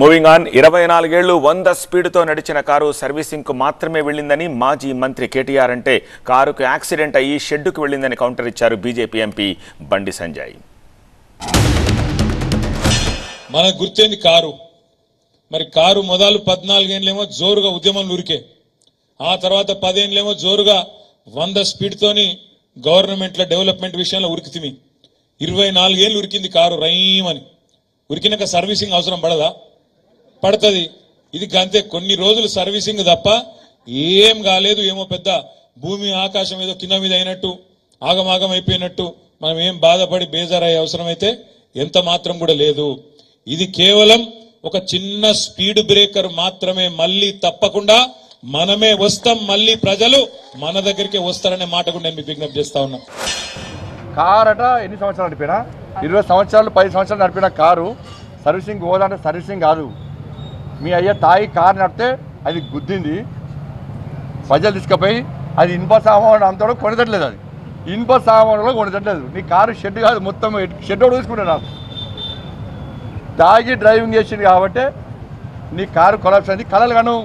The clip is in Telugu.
మూవింగ్ ఆన్ 24 ఏళ్లు 100 స్పీడ్తో నడిచిన కారు సర్వీసింగ్కు మాత్రమే వెళ్ళిందని మాజీ మంత్రి కేటీఆర్ అంటే కారుకు యాక్సిడెంట్ అయ్యి షెడ్డుకు వెళ్ళిందని కౌంటర్ ఇచ్చారు బీజేపీ ఎంపీ బండి సంజయ్. మన గుర్తేంది కారు. మరి కారు మొదలు 14 ఏళ్ళేమో జోరుగా ఉద్యమం ఉరికే, ఆ తర్వాత 10 ఏళ్ళేమో జోరుగా 100 స్పీడ్తోని గవర్నమెంట్ల డెవలప్మెంట్ విషయంలో ఉరికితిమి. 24 ఏళ్ళు ఉరికింది కారు రైమని. ఉరికినాక సర్వీసింగ్ అవసరం పడదా? పడుతుంది. ఇది గంతే, కొన్ని రోజులు సర్వీసింగ్ తప్ప ఏం కాలేదు. ఏమో పెద్ద భూమి ఆకాశం ఏదో కింద మీద అయినట్టు ఆగమాగం అయిపోయినట్టు మనం ఏం బాధపడి బేజారయ్యే అవసరం అయితే ఎంత మాత్రం కూడా లేదు. ఇది కేవలం ఒక చిన్న స్పీడ్ బ్రేకర్ మాత్రమే. మళ్ళీ తప్పకుండా మనమే వస్తాం, మళ్ళీ ప్రజలు మన దగ్గరికి వస్తారనే మాట కూడా నేను మీకు విజ్ఞప్తి చేస్తా ఉన్నా. కార్ అట ఎన్ని సంవత్సరాలు నడిపినా, 20 సంవత్సరాలు 10 సంవత్సరాలు నడిపిన కారు సర్వీసింగ్ పోవాలంటే సర్వీసింగ్ కాదు. మీ అయ్య తాయి కారు నడిపితే అది గుద్దింది, ప్రజలు తీసుకుపోయి అది ఇనుప సామాను అంతా కొనదట్లేదు. అది ఇనుప సామానులో కొనదట్లేదు. నీ కారు షెడ్ కాదు, మొత్తం షెడ్ కూడా తీసుకుంటాను. నాకు తాగి డ్రైవింగ్ చేసింది కాబట్టి నీ కారు కొలాప్స్ అయింది. కలలు గాను